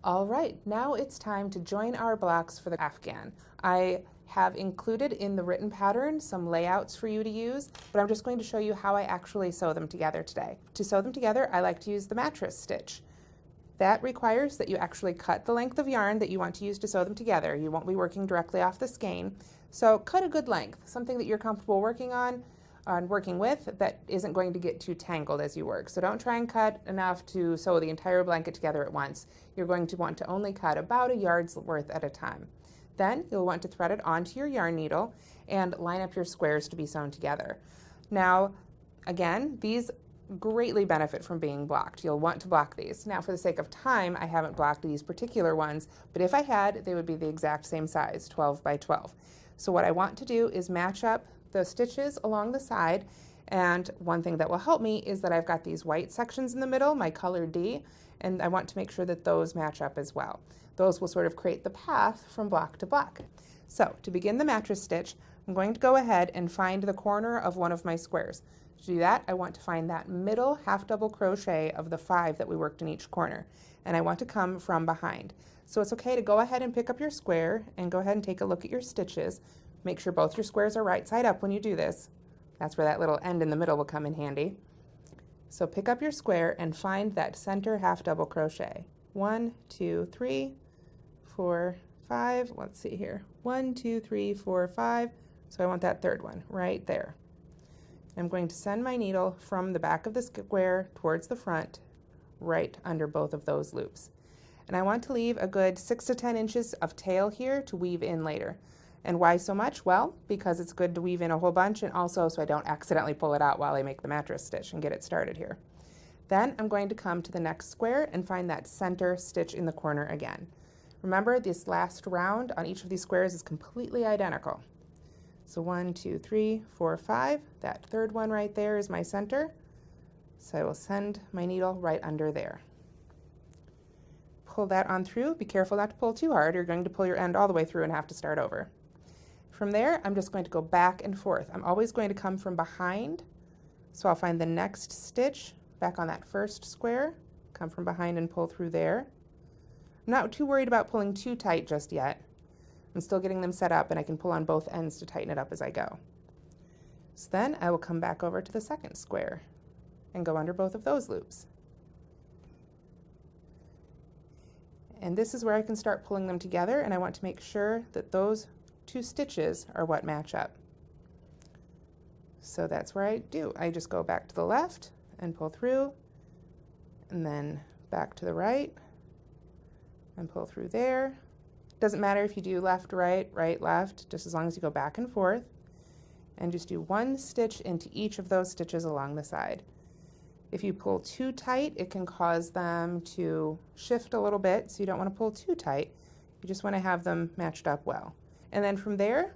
All right, now it's time to join our blocks for the afghan. I have included in the written pattern some layouts for you to use, but I'm just going to show you how I actually sew them together today. To sew them together, I like to use the mattress stitch. That requires that you actually cut the length of yarn that you want to use to sew them together. You won't be working directly off the skein, so cut a good length, something that you're comfortable working on and working with that isn't going to get too tangled as you work. So don't try and cut enough to sew the entire blanket together at once. You're going to want to only cut about a yard's worth at a time. Then you'll want to thread it onto your yarn needle and line up your squares to be sewn together. Now, again, these greatly benefit from being blocked. You'll want to block these. Now, for the sake of time, I haven't blocked these particular ones, but if I had, they would be the exact same size, 12 by 12. So what I want to do is match up the stitches along the side, and one thing that will help me is that I've got these white sections in the middle, my color D, and I want to make sure that those match up as well. Those will sort of create the path from block to block. So to begin the mattress stitch, I'm going to go ahead and find the corner of one of my squares. To do that, I want to find that middle half double crochet of the 5 that we worked in each corner, and I want to come from behind. So it's okay to go ahead and pick up your square and go ahead and take a look at your stitches. Make sure both your squares are right side up when you do this. That's where that little end in the middle will come in handy. So pick up your square and find that center half double crochet. 1, 2, 3, 4, 5. Let's see here. 1, 2, 3, 4, 5. So I want that third one right there. I'm going to send my needle from the back of the square towards the front, right under both of those loops. And I want to leave a good 6 to 10 inches of tail here to weave in later. And why so much? Well, because it's good to weave in a whole bunch, and also so I don't accidentally pull it out while I make the mattress stitch and get it started here. Then I'm going to come to the next square and find that center stitch in the corner again. Remember, this last round on each of these squares is completely identical. So 1, 2, 3, 4, 5. That third one right there is my center. So I will send my needle right under there. Pull that on through. Be careful not to pull too hard. You're going to pull your end all the way through and have to start over. From there, I'm just going to go back and forth. I'm always going to come from behind. So I'll find the next stitch back on that first square, come from behind and pull through there. I'm not too worried about pulling too tight just yet. I'm still getting them set up, and I can pull on both ends to tighten it up as I go. So then I will come back over to the second square and go under both of those loops. And this is where I can start pulling them together, and I want to make sure that those 2 stitches are what match up. So that's where I do. I just go back to the left and pull through, and then back to the right and pull through there. Doesn't matter if you do left, right, right, left, just as long as you go back and forth, and just do 1 stitch into each of those stitches along the side. If you pull too tight, it can cause them to shift a little bit, so you don't want to pull too tight. You just want to have them matched up well. And then from there,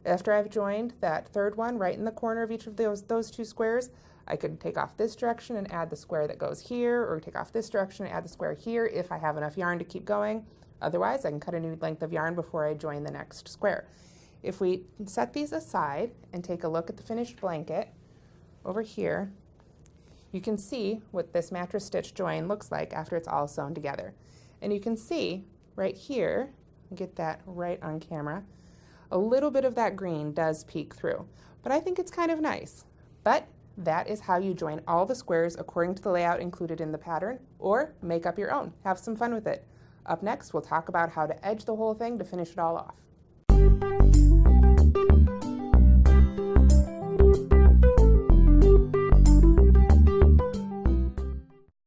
after I've joined that third one right in the corner of each of those 2 squares, I could take off this direction and add the square that goes here, or take off this direction and add the square here if I have enough yarn to keep going. Otherwise, I can cut a new length of yarn before I join the next square. If we set these aside and take a look at the finished blanket over here, you can see what this mattress stitch join looks like after it's all sewn together. And you can see right here, get that right on camera, a little bit of that green does peek through, but I think it's kind of nice. But that is how you join all the squares according to the layout included in the pattern, or make up your own. Have some fun with it. Up next, we'll talk about how to edge the whole thing to finish it all off.